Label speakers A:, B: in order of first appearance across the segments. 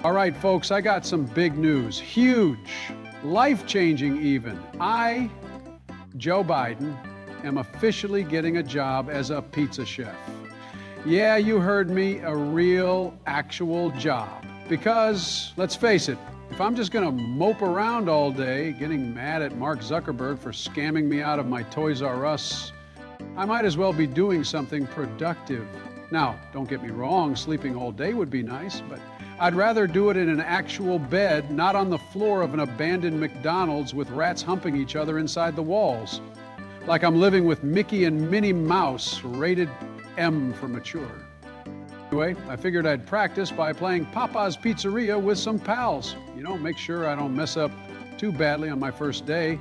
A: All right, folks, I got some big news. Huge, life-changing even. I, Joe Biden, am officially getting a job as a pizza chef. Yeah, you heard me, a real, actual job. Because, let's face it, if I'm just gonna mope around all day, getting mad at Mark Zuckerberg for scamming me out of my Toys R Us, I might as well be doing something productive. Now, don't get me wrong, sleeping all day would be nice, but I'd rather do it in an actual bed, not on the floor of an abandoned McDonald's with rats humping each other inside the walls. Like I'm living with Mickey and Minnie Mouse, rated M for mature. Anyway, I figured I'd practice by playing Papa's Pizzeria with some pals. You know, make sure I don't mess up too badly on my first day.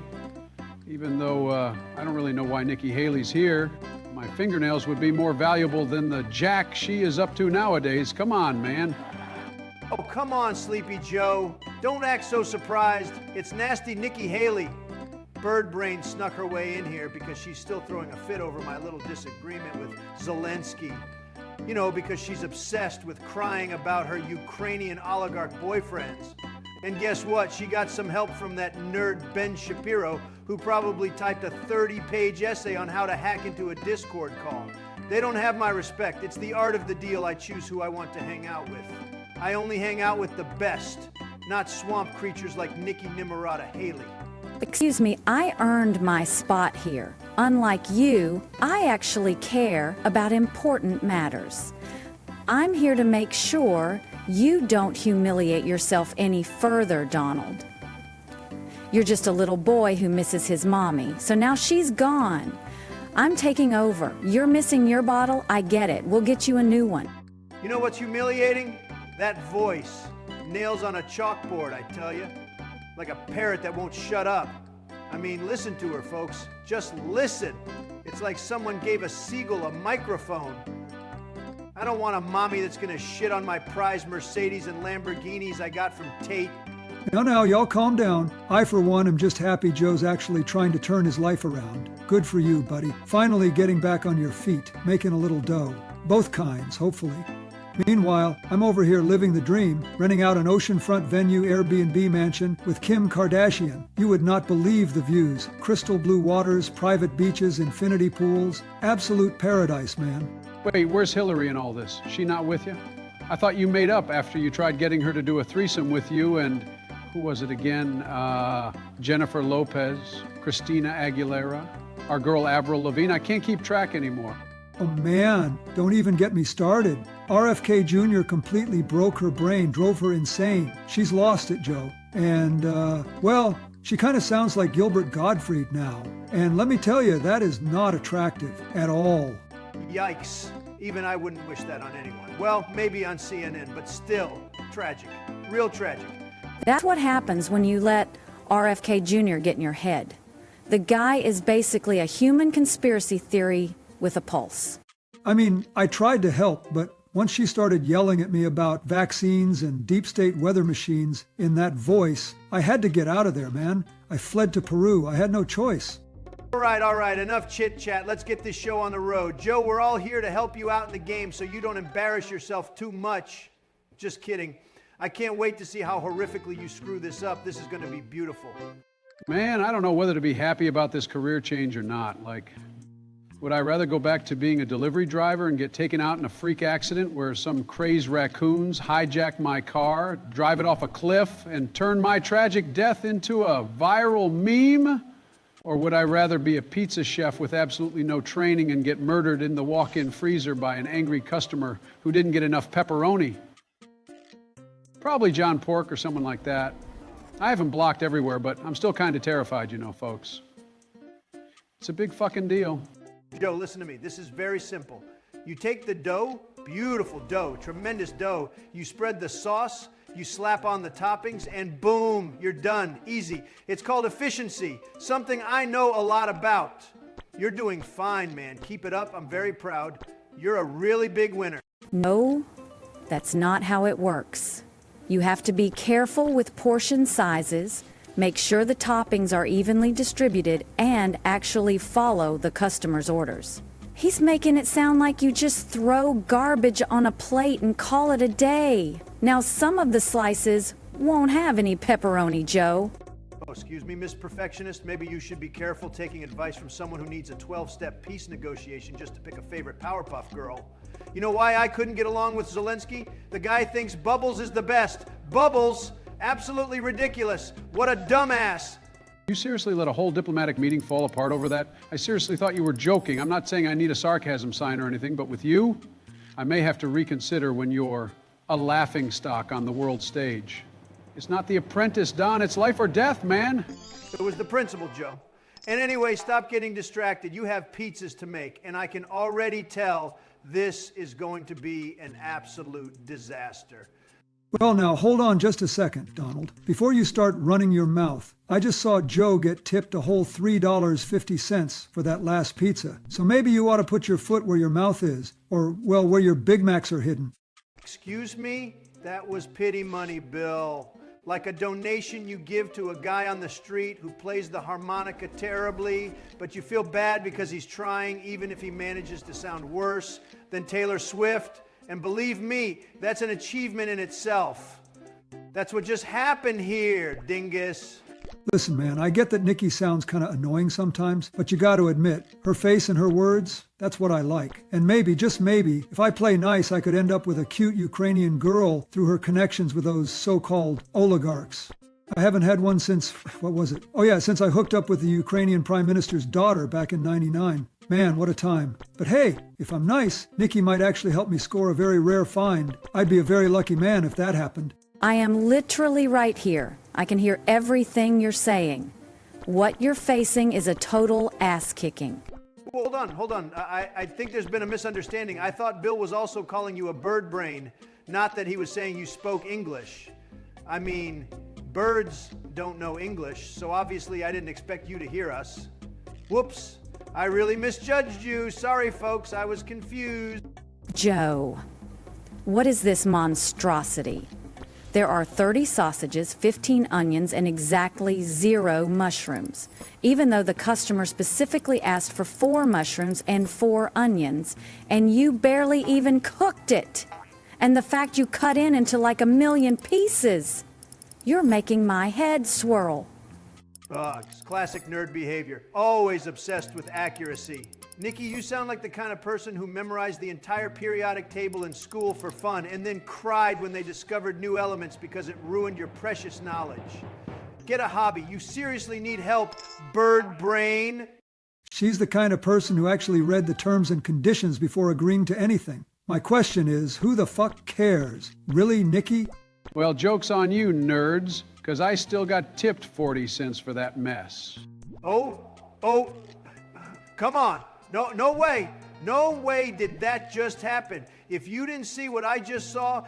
A: Even though I don't really know why Nikki Haley's here. My fingernails would be more valuable than the jack she is up to nowadays. Come on, man.
B: Oh, come on, Sleepy Joe. Don't act so surprised. It's nasty Nikki Haley. Bird brain snuck her way in here because she's still throwing a fit over my little disagreement with Zelensky. You know, because she's obsessed with crying about her Ukrainian oligarch boyfriends. And guess what? She got some help from that nerd Ben Shapiro, who probably typed a 30-page essay on how to hack into a Discord call. They don't have my respect. It's the art of the deal. I choose who I want to hang out with. I only hang out with the best, not swamp creatures like Nikki Nimorata Haley.
C: Excuse me, I earned my spot here. Unlike you, I actually care about important matters. I'm here to make sure you don't humiliate yourself any further, Donald. You're just a little boy who misses his mommy, so now she's gone. I'm taking over. You're missing your bottle, I get it. We'll get you a new one.
B: You know what's humiliating? That voice. Nails on a chalkboard, I tell you. Like a parrot that won't shut up. I mean, listen to her, folks. Just listen. It's like someone gave a seagull a microphone. I don't want a mommy that's gonna shit on my prized Mercedes and Lamborghinis I got from Tate.
D: Now, y'all calm down. I, for one, am just happy Joe's actually trying to turn his life around. Good for you, buddy. Finally getting back on your feet, making a little dough. Both kinds, hopefully. Meanwhile, I'm over here living the dream, renting out an oceanfront venue Airbnb mansion with Kim Kardashian. You would not believe the views. Crystal blue waters, private beaches, infinity pools. Absolute paradise, man.
A: Wait, where's Hillary in all this? She not with you? I thought you made up after you tried getting her to do a threesome with you and, who was it again? Jennifer Lopez, Christina Aguilera, our girl Avril Lavigne. I can't keep track anymore.
D: Oh man, don't even get me started. RFK Jr. completely broke her brain, drove her insane. She's lost it, Joe. And, well, she kind of sounds like Gilbert Gottfried now. And let me tell you, that is not attractive at all.
B: Yikes. Even I wouldn't wish that on anyone. Well, maybe on CNN, but still, tragic. Real tragic.
C: That's what happens when you let RFK Jr. get in your head. The guy is basically a human conspiracy theory with a pulse.
D: I mean, I tried to help, but once she started yelling at me about vaccines and deep state weather machines in that voice, I had to get out of there, man. I fled to Peru. I had no choice.
B: All right, enough chit-chat. Let's get this show on the road. Joe, we're all here to help you out in the game so you don't embarrass yourself too much. Just kidding. I can't wait to see how horrifically you screw this up. This is going to be beautiful.
A: Man, I don't know whether to be happy about this career change or not. Like, would I rather go back to being a delivery driver and get taken out in a freak accident where some crazed raccoons hijack my car, drive it off a cliff, and turn my tragic death into a viral meme? Or would I rather be a pizza chef with absolutely no training and get murdered in the walk-in freezer by an angry customer who didn't get enough pepperoni? Probably John Pork or someone like that. I haven't blocked everywhere, but I'm still kind of terrified, you know, folks. It's a big fucking deal.
B: Joe, listen to me. This is very simple. You take the dough, beautiful dough, tremendous dough. You spread the sauce, you slap on the toppings, and boom, you're done. Easy. It's called efficiency, something I know a lot about. You're doing fine, man. Keep it up. I'm very proud. You're a really big winner.
C: No, that's not how it works. You have to be careful with portion sizes, make sure the toppings are evenly distributed, and actually follow the customer's orders. He's making it sound like you just throw garbage on a plate and call it a day. Now, some of the slices won't have any pepperoni, Joe.
B: Oh, excuse me, Miss Perfectionist. Maybe you should be careful taking advice from someone who needs a 12-step peace negotiation just to pick a favorite Powerpuff Girl. You know why I couldn't get along with Zelensky? The guy thinks Bubbles is the best. Bubbles? Absolutely ridiculous. What a dumbass.
A: You seriously let a whole diplomatic meeting fall apart over that? I seriously thought you were joking. I'm not saying I need a sarcasm sign or anything, but with you, I may have to reconsider when you're a laughingstock on the world stage. It's not The Apprentice, Don. It's life or death, man.
B: It was the principle, Joe. And anyway, stop getting distracted. You have pizzas to make, and I can already tell this is going to be an absolute disaster.
D: Well, now, hold on just a second, Donald. Before you start running your mouth, I just saw Joe get tipped a whole $3.50 for that last pizza. So maybe you ought to put your foot where your mouth is, or, well, where your Big Macs are hidden.
B: Excuse me? That was pity money, Bill. Like a donation you give to a guy on the street who plays the harmonica terribly, but you feel bad because he's trying, even if he manages to sound worse than Taylor Swift. And believe me, that's an achievement in itself. That's what just happened here, dingus.
D: Listen, man, I get that Nikki sounds kind of annoying sometimes, but you got to admit, her face and her words, that's what I like. And maybe, just maybe, if I play nice, I could end up with a cute Ukrainian girl through her connections with those so-called oligarchs. I haven't had one since, what was it? Oh yeah, since I hooked up with the Ukrainian Prime Minister's daughter back in '99. Man, what a time. But hey, if I'm nice, Nikki might actually help me score a very rare find. I'd be a very lucky man if that happened.
C: I am literally right here. I can hear everything you're saying. What you're facing is a total ass-kicking.
B: Hold on. I think there's been a misunderstanding. I thought Bill was also calling you a bird brain, not that he was saying you spoke English. I mean, birds don't know English, so obviously I didn't expect you to hear us. Whoops, I really misjudged you. Sorry, folks, I was confused.
C: Joe, what is this monstrosity? There are 30 sausages, 15 onions, and exactly 0 mushrooms. Even though the customer specifically asked for 4 mushrooms and 4 onions, and you barely even cooked it. And the fact you cut into like 1,000,000 pieces. You're making my head swirl.
B: It's classic nerd behavior. Always obsessed with accuracy. Nikki, you sound like the kind of person who memorized the entire periodic table in school for fun and then cried when they discovered new elements because it ruined your precious knowledge. Get a hobby. You seriously need help, bird brain.
D: She's the kind of person who actually read the terms and conditions before agreeing to anything. My question is, who the fuck cares? Really, Nikki?
A: Well, joke's on you, nerds, because I still got tipped 40 cents for that mess.
B: Oh, come on. No way. No way did that just happen. If you didn't see what I just saw,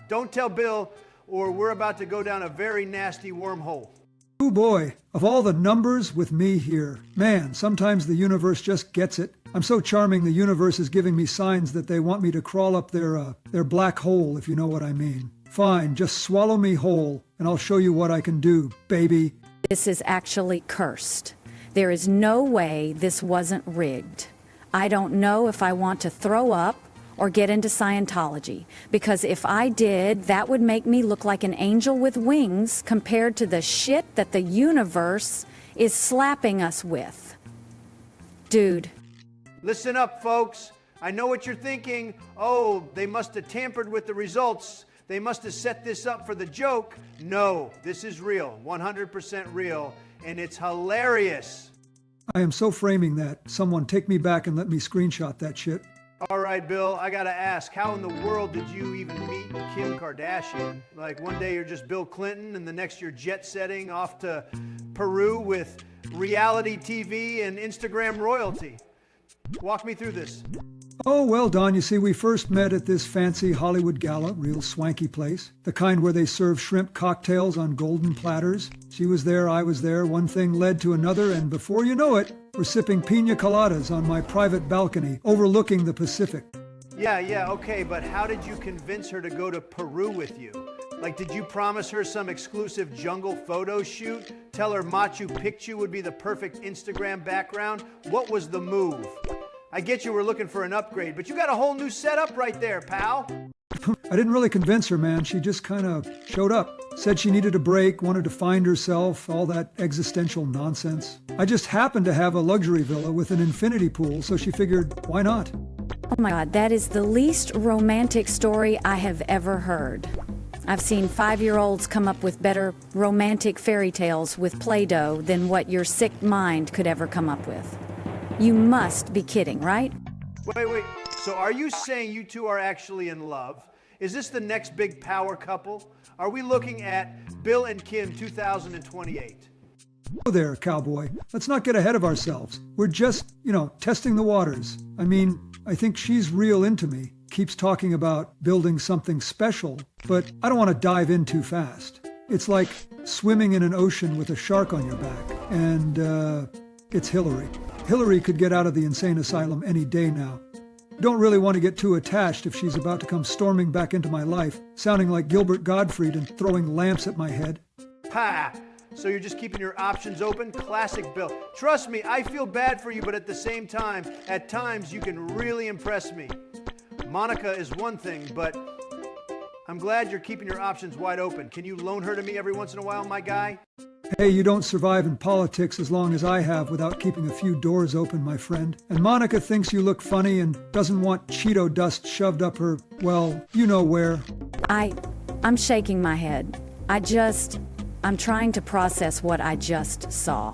B: don't tell Bill, or we're about to go down a very nasty wormhole.
D: Oh boy, of all the numbers with me here. Man, sometimes the universe just gets it. I'm so charming the universe is giving me signs that they want me to crawl up their black hole, if you know what I mean. Fine, just swallow me whole, and I'll show you what I can do, baby.
C: This is actually cursed. There is no way this wasn't rigged. I don't know if I want to throw up or get into Scientology, because if I did, that would make me look like an angel with wings compared to the shit that the universe is slapping us with. Dude.
B: Listen up, folks. I know what you're thinking. Oh, they must have tampered with the results. They must have set this up for the joke. No, this is real, 100% real, and it's hilarious.
D: I am so framing that. Someone take me back and let me screenshot that shit.
B: All right, Bill, I gotta ask, how in the world did you even meet Kim Kardashian? Like, one day you're just Bill Clinton, and the next you're jet-setting off to Peru with reality TV and Instagram royalty. Walk me through this.
D: Oh, well, Don, you see, we first met at this fancy Hollywood gala, real swanky place. The kind where they serve shrimp cocktails on golden platters. She was there, I was there, one thing led to another, and before you know it, we're sipping pina coladas on my private balcony overlooking the Pacific.
B: Yeah, okay, but how did you convince her to go to Peru with you? Like, did you promise her some exclusive jungle photo shoot? Tell her Machu Picchu would be the perfect Instagram background? What was the move? I get you were looking for an upgrade, but you got a whole new setup right there, pal.
D: I didn't really convince her, man. She just kind of showed up. Said she needed a break, wanted to find herself, all that existential nonsense. I just happened to have a luxury villa with an infinity pool, so she figured, why not?
C: Oh my God, that is the least romantic story I have ever heard. I've seen 5-year-olds come up with better romantic fairy tales with Play-Doh than what your sick mind could ever come up with. You must be kidding, right?
B: Wait. So are you saying you two are actually in love? Is this the next big power couple? Are we looking at Bill and Kim 2028?
D: Oh there, cowboy. Let's not get ahead of ourselves. We're just, testing the waters. I mean, I think she's real into me. Keeps talking about building something special, but I don't want to dive in too fast. It's like swimming in an ocean with a shark on your back. And, it's Hillary. Hillary could get out of the insane asylum any day now. Don't really want to get too attached if she's about to come storming back into my life, sounding like Gilbert Gottfried and throwing lamps at my head.
B: Ha! So you're just keeping your options open? Classic Bill. Trust me, I feel bad for you, but at the same time, at times you can really impress me. Monica is one thing, but I'm glad you're keeping your options wide open. Can you loan her to me every once in a while, my guy?
D: Hey, you don't survive in politics as long as I have without keeping a few doors open, my friend. And Monica thinks you look funny and doesn't want Cheeto dust shoved up her, well, you know where.
C: I'm shaking my head. I'm trying to process what I just saw.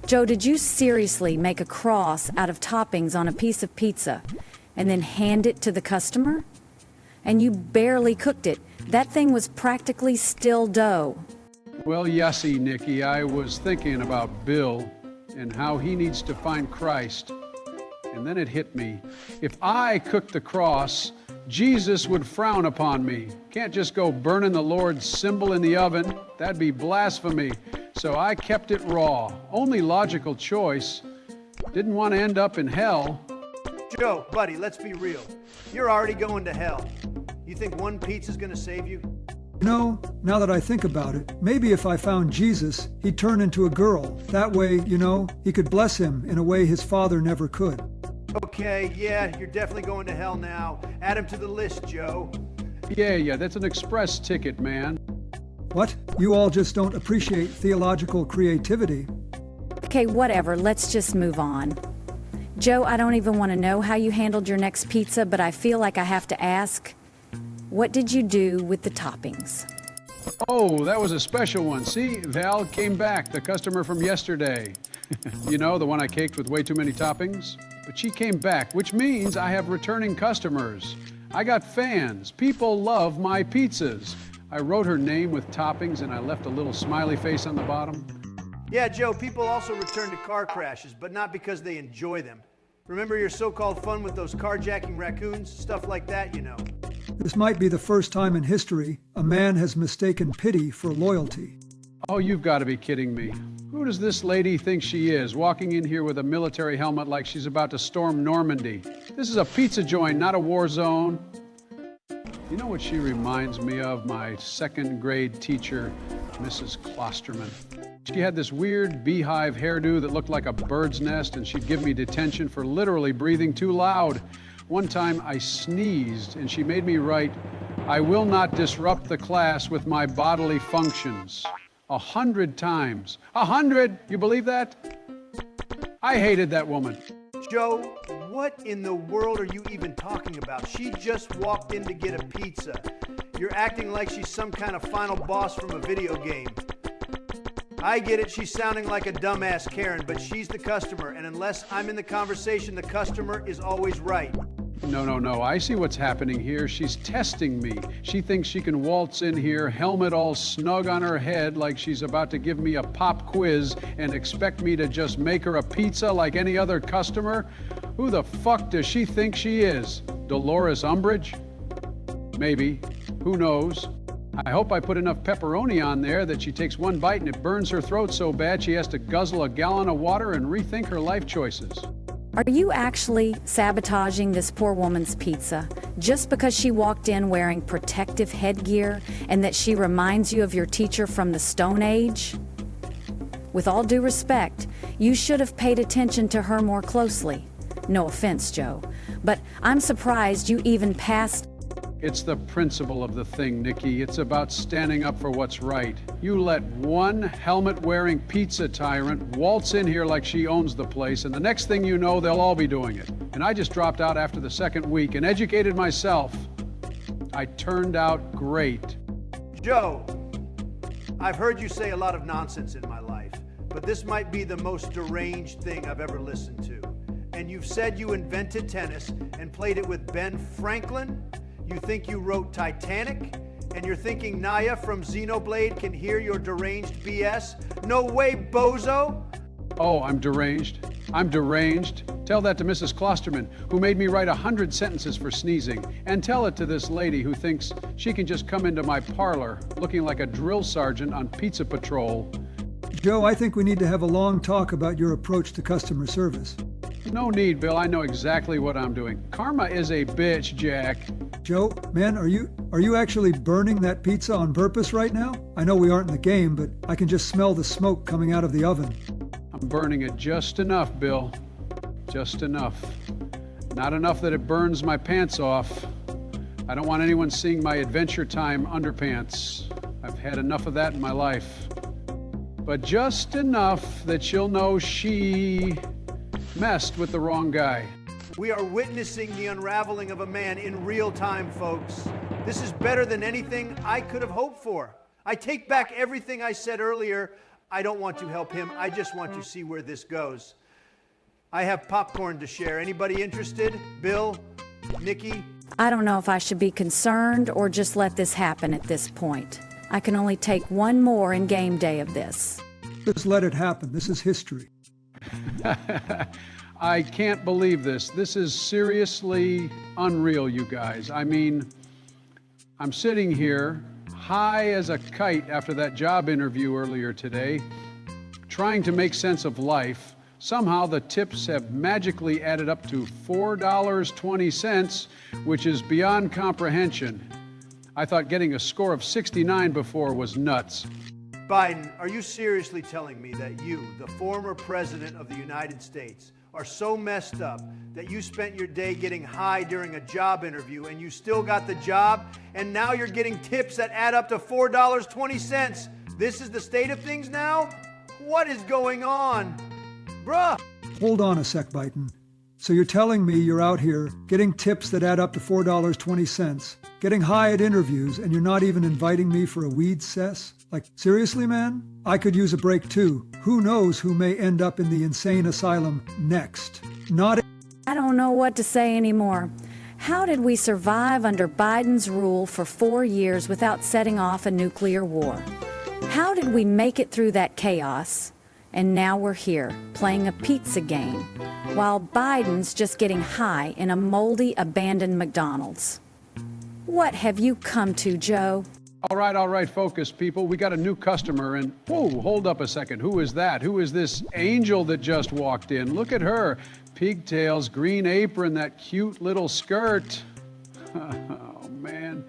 C: Joe, did you seriously make a cross out of toppings on a piece of pizza and then hand it to the customer? And you barely cooked it. That thing was practically still dough.
A: Well, yesy, Nikki, I was thinking about Bill and how he needs to find Christ. And then it hit me. If I cooked the cross, Jesus would frown upon me. Can't just go burning the Lord's symbol in the oven. That'd be blasphemy. So I kept it raw. Only logical choice. Didn't want to end up in hell.
B: Joe, buddy, let's be real. You're already going to hell. You think one pizza's gonna save you?
D: No, now that I think about it, maybe if I found Jesus, he'd turn into a girl. That way, he could bless him in a way his father never could.
B: Okay, yeah, you're definitely going to hell now. Add him to the list, Joe.
A: Yeah, that's an express ticket, man.
D: What? You all just don't appreciate theological creativity.
C: Okay, whatever, let's just move on. Joe, I don't even want to know how you handled your next pizza, but I feel like I have to ask, what did you do with the toppings?
A: Oh, that was a special one. See, Val came back, the customer from yesterday. The one I caked with way too many toppings? But she came back, which means I have returning customers. I got fans. People love my pizzas. I wrote her name with toppings and I left a little smiley face on the bottom.
B: Yeah, Joe, people also return to car crashes, but not because they enjoy them. Remember your so-called fun with those carjacking raccoons? Stuff like that,
D: This might be the first time in history a man has mistaken pity for loyalty.
A: Oh, you've got to be kidding me. Who does this lady think she is, walking in here with a military helmet like she's about to storm Normandy? This is a pizza joint, not a war zone. You know what she reminds me of? My second grade teacher, Mrs. Klosterman. She had this weird beehive hairdo that looked like a bird's nest, and she'd give me detention for literally breathing too loud. One time I sneezed, and she made me write, "I will not disrupt the class with my bodily functions." 100 times. 100! You believe that? I hated that woman.
B: Joe, what in the world are you even talking about? She just walked in to get a pizza. You're acting like she's some kind of final boss from a video game. I get it, she's sounding like a dumbass Karen, but she's the customer, and unless I'm in the conversation, the customer is always right.
A: No. I see what's happening here. She's testing me. She thinks she can waltz in here, helmet all snug on her head like she's about to give me a pop quiz and expect me to just make her a pizza like any other customer. Who the fuck does she think she is? Dolores Umbridge? Maybe. Who knows? I hope I put enough pepperoni on there that she takes one bite and it burns her throat so bad she has to guzzle a gallon of water and rethink her life choices.
C: Are you actually sabotaging this poor woman's pizza just because she walked in wearing protective headgear and that she reminds you of your teacher from the Stone Age? With all due respect, you should have paid attention to her more closely. No offense, Joe, but I'm surprised you even passed.
A: It's the principle of the thing, Nikki. It's about standing up for what's right. You let one helmet-wearing pizza tyrant waltz in here like she owns the place, and the next thing you know, they'll all be doing it. And I just dropped out after the second week and educated myself. I turned out great.
B: Joe, I've heard you say a lot of nonsense in my life, but this might be the most deranged thing I've ever listened to. And you've said you invented tennis and played it with Ben Franklin? You think you wrote Titanic? And you're thinking Naya from Xenoblade can hear your deranged BS? No way, bozo!
A: Oh, I'm deranged. I'm deranged. Tell that to Mrs. Klosterman, who made me write 100 sentences for sneezing. And tell it to this lady who thinks she can just come into my parlor looking like a drill sergeant on pizza patrol.
D: Joe, I think we need to have a long talk about your approach to customer service.
A: No need, Bill. I know exactly what I'm doing. Karma is a bitch, Jack.
D: Joe, man, are you actually burning that pizza on purpose right now? I know we aren't in the game, but I can just smell the smoke coming out of the oven.
A: I'm burning it just enough, Bill. Just enough. Not enough that it burns my pants off. I don't want anyone seeing my Adventure Time underpants. I've had enough of that in my life. But just enough that she'll know she messed with the wrong guy.
B: We are witnessing the unraveling of a man in real time, folks. This is better than anything I could have hoped for. I take back everything I said earlier. I don't want to help him. I just want to see where this goes. I have popcorn to share. Anybody interested? Bill? Nikki?
C: I don't know if I should be concerned or just let this happen at this point. I can only take one more in game day of this.
D: Just let it happen. This is history.
A: I can't believe this. This is seriously unreal, you guys. I mean, I'm sitting here high as a kite after that job interview earlier today, trying to make sense of life. Somehow the tips have magically added up to $4.20, which is beyond comprehension. I thought getting a score of 69 before was nuts.
B: Biden, are you seriously telling me that you, the former president of the United States, are so messed up that you spent your day getting high during a job interview and you still got the job, and now you're getting tips that add up to $4.20? This is the state of things now? What is going on? Bruh!
D: Hold on a sec, Biden. So you're telling me you're out here getting tips that add up to $4.20, getting high at interviews, and you're not even inviting me for a weed cess? Like, seriously, man? I could use a break too. Who knows who may end up in the insane asylum next?
C: I don't know what to say anymore. How did we survive under Biden's rule for 4 years without setting off a nuclear war? How did we make it through that chaos? And now we're here, playing a pizza game, while Biden's just getting high in a moldy, abandoned McDonald's. What have you come to, Joe?
A: All right, focus, people. We got a new customer, and whoa, hold up a second. Who is that? Who is this angel that just walked in? Look at her. Pigtails, green apron, that cute little skirt. Oh, man,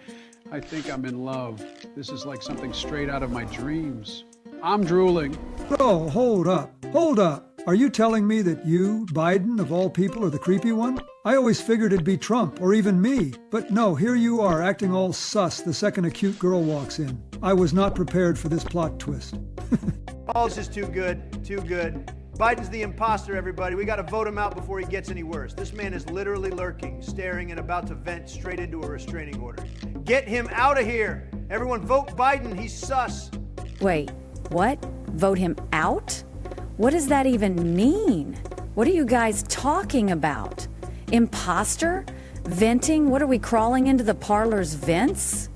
A: I think I'm in love. This is like something straight out of my dreams. I'm drooling.
D: Oh, hold up. Hold up. Are you telling me that you, Biden, of all people, are the creepy one? I always figured it'd be Trump, or even me. But no, here you are, acting all sus the second a cute girl walks in. I was not prepared for this plot twist.
B: Oh, this is too good, too good. Biden's the imposter, everybody. We gotta vote him out before he gets any worse. This man is literally lurking, staring, and about to vent straight into a restraining order. Get him out of here! Everyone vote Biden, he's sus.
C: Wait, what? Vote him out? What does that even mean? What are you guys talking about? Imposter? Venting? What are we, crawling into the parlor's vents?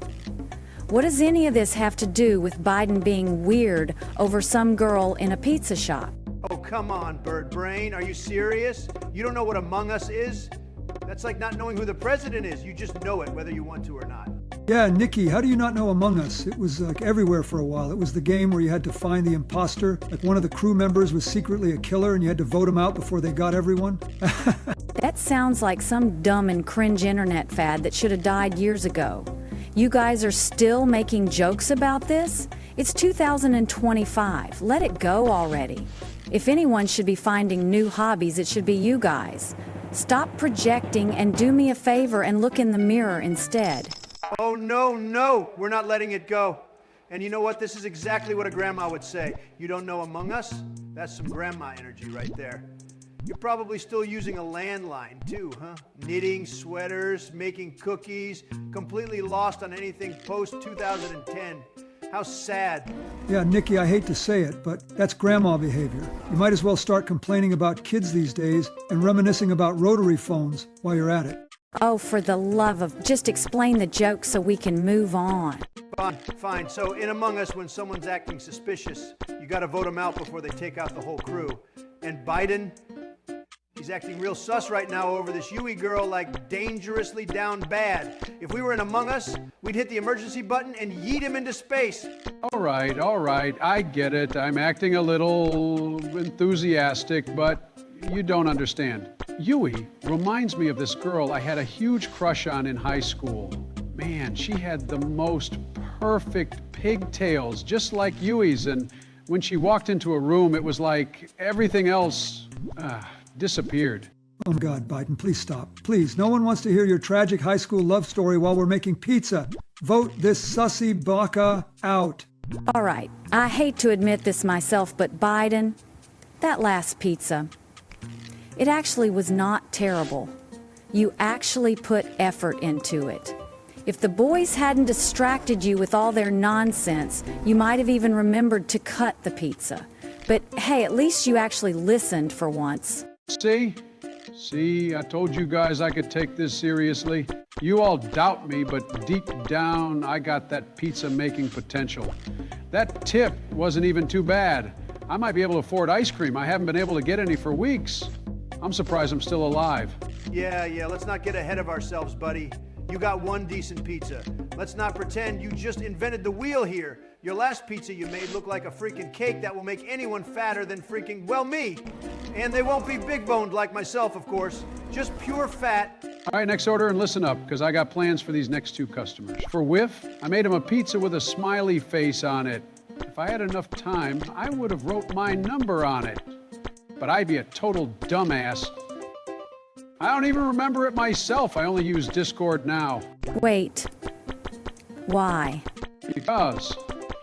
C: What does any of this have to do with Biden being weird over some girl in a pizza shop?
B: Oh, come on, Bird Brain. Are you serious? You don't know what Among Us is? That's like not knowing who the president is. You just know it whether you want to or not.
D: Yeah, Nikki, how do you not know Among Us? It was like everywhere for a while. It was the game where you had to find the imposter. Like one of the crew members was secretly a killer and you had to vote him out before they got everyone.
C: That sounds like some dumb and cringe internet fad that should have died years ago. You guys are still making jokes about this? It's 2025. Let it go already. If anyone should be finding new hobbies, it should be you guys. Stop projecting and do me a favor and look in the mirror instead.
B: Oh, no, no, we're not letting it go. And you know what? This is exactly what a grandma would say. You don't know Among Us? That's some grandma energy right there. You're probably still using a landline too, huh? Knitting sweaters, making cookies, completely lost on anything post-2010. How sad.
D: Yeah, Nikki, I hate to say it, but that's grandma behavior. You might as well start complaining about kids these days and reminiscing about rotary phones while you're at it.
C: Oh, for the love of, just explain the joke so we can move on.
B: Fine, fine. So in Among Us, when someone's acting suspicious, you gotta vote them out before they take out the whole crew. And Biden, he's acting real sus right now over this Yui girl, like dangerously down bad. If we were in Among Us, we'd hit the emergency button and yeet him into space.
A: All right, I get it. I'm acting a little enthusiastic, but you don't understand. Yui reminds me of this girl I had a huge crush on in high school. Man, she had the most perfect pigtails, just like Yui's, and when she walked into a room, it was like everything else disappeared.
D: Oh, God, Biden, please stop. Please, no one wants to hear your tragic high school love story while we're making pizza. Vote this sussy baka out.
C: All right, I hate to admit this myself, but Biden, that last pizza, it actually was not terrible. You actually put effort into it. If the boys hadn't distracted you with all their nonsense, you might have even remembered to cut the pizza. But hey, at least you actually listened for once.
A: See, I told you guys I could take this seriously. You all doubt me, but deep down, I got that pizza making potential. That tip wasn't even too bad. I might be able to afford ice cream. I haven't been able to get any for weeks. I'm surprised I'm still alive.
B: Yeah, let's not get ahead of ourselves, buddy. You got one decent pizza. Let's not pretend you just invented the wheel here. Your last pizza you made looked like a freaking cake that will make anyone fatter than freaking, well, me. And they won't be big boned like myself, of course. Just pure fat.
A: All right, next order, and listen up, because I got plans for these next two customers. For Whiff, I made him a pizza with a smiley face on it. If I had enough time, I would have wrote my number on it. But I'd be a total dumbass. I don't even remember it myself. I only use Discord now.
C: Wait. Why?
A: Because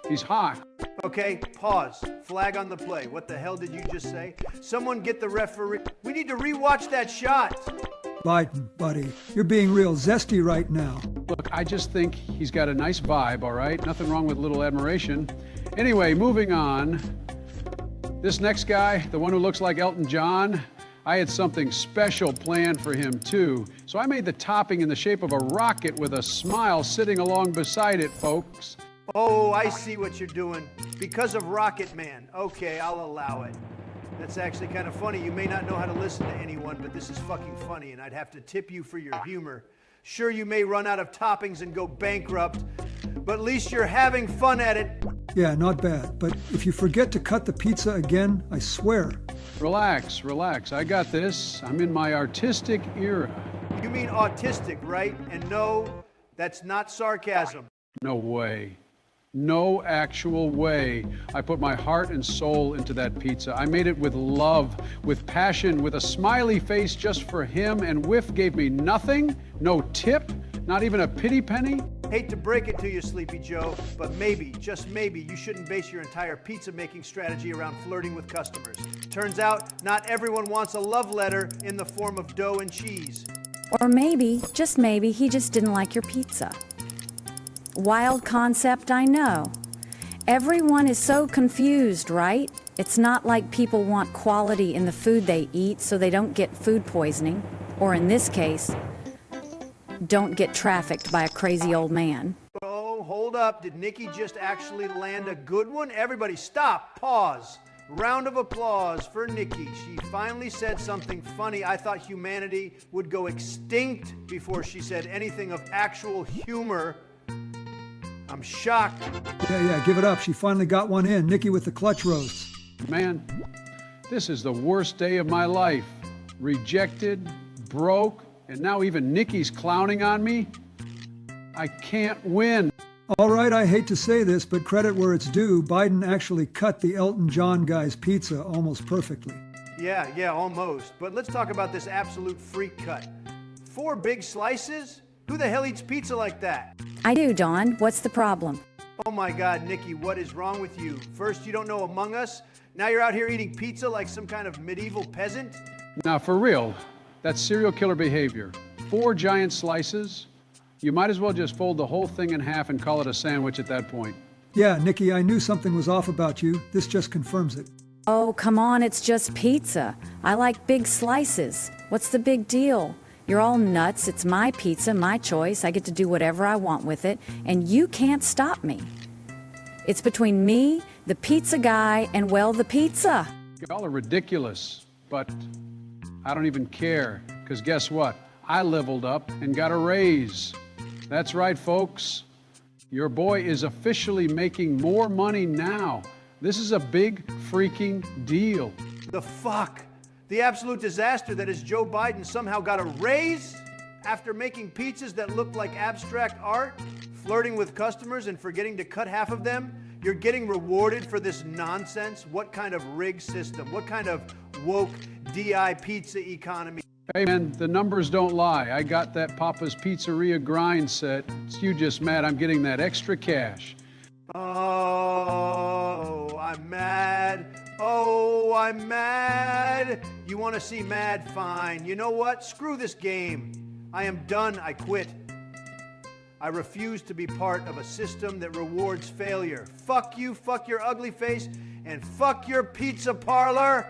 A: he's hot.
B: Okay, pause. Flag on the play. What the hell did you just say? Someone get the referee. We need to rewatch that shot.
D: Biden, buddy, you're being real zesty right now.
A: Look, I just think he's got a nice vibe, all right? Nothing wrong with a little admiration. Anyway, moving on. This next guy, the one who looks like Elton John, I had something special planned for him too. So I made the topping in the shape of a rocket with a smile sitting along beside it, folks.
B: Oh, I see what you're doing. Because of Rocket Man. Okay, I'll allow it. That's actually kind of funny. You may not know how to listen to anyone, but this is fucking funny, and I'd have to tip you for your humor. Sure, you may run out of toppings and go bankrupt, but at least you're having fun at it.
D: Yeah, not bad. But if you forget to cut the pizza again, I swear.
A: Relax. I got this. I'm in my artistic era.
B: You mean autistic, right? And no, that's not sarcasm.
A: No way. No actual way. I put my heart and soul into that pizza. I made it with love, with passion, with a smiley face just for him, and Whiff gave me nothing, no tip, not even a pity penny.
B: Hate to break it to you, Sleepy Joe, but maybe, just maybe, you shouldn't base your entire pizza-making strategy around flirting with customers. Turns out, not everyone wants a love letter in the form of dough and cheese.
C: Or maybe, just maybe, he just didn't like your pizza. Wild concept, I know. Everyone is so confused, right? It's not like people want quality in the food they eat so they don't get food poisoning, or in this case, don't get trafficked by a crazy old man.
B: Oh, hold up. Did Nikki just actually land a good one? Everybody stop, pause. Round of applause for Nikki. She finally said something funny. I thought humanity would go extinct before she said anything of actual humor. I'm shocked.
D: Yeah, give it up. She finally got one in. Nikki with the clutch roasts.
A: Man, this is the worst day of my life. Rejected, broke, and now even Nikki's clowning on me. I can't win.
D: All right, I hate to say this, but credit where it's due. Biden actually cut the Elton John guy's pizza almost perfectly.
B: Yeah, almost. But let's talk about this absolute freak cut. 4 big slices? Who the hell eats pizza like that?
C: I do, Dawn. What's the problem?
B: Oh my God, Nikki, what is wrong with you? First, you don't know Among Us. Now you're out here eating pizza like some kind of medieval peasant?
A: Now, for real, that's serial killer behavior. 4 giant slices. You might as well just fold the whole thing in half and call it a sandwich at that point.
D: Yeah, Nikki, I knew something was off about you. This just confirms it.
C: Oh, come on, it's just pizza. I like big slices. What's the big deal? You're all nuts. It's my pizza, my choice. I get to do whatever I want with it, and you can't stop me. It's between me, the pizza guy, and, well, the pizza.
A: Y'all are ridiculous, but I don't even care, because guess what? I leveled up and got a raise. That's right, folks. Your boy is officially making more money now. This is a big freaking deal.
B: The fuck? The absolute disaster that is Joe Biden somehow got a raise after making pizzas that looked like abstract art, flirting with customers and forgetting to cut half of them. You're getting rewarded for this nonsense? What kind of rigged system? What kind of woke DI pizza economy?
A: Hey man, the numbers don't lie. I got that Papa's Pizzeria grind set. You just mad I'm getting that extra cash.
B: Oh, I'm mad. Oh, I'm mad. You want to see mad? Fine. You know what? Screw this game. I am done. I quit. I refuse to be part of a system that rewards failure. Fuck you, fuck your ugly face, and fuck your pizza parlor.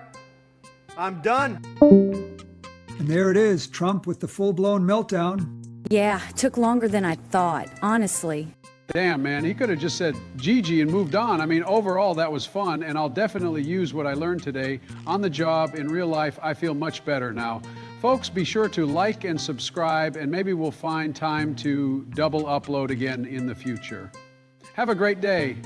B: I'm done.
D: And there it is, Trump with the full-blown meltdown.
C: Yeah, it took longer than I thought, honestly.
A: Damn, man, he could have just said Gigi and moved on. I mean, overall, that was fun, and I'll definitely use what I learned today on the job. In real life, I feel much better now. Folks, be sure to like and subscribe, and maybe we'll find time to double upload again in the future. Have a great day.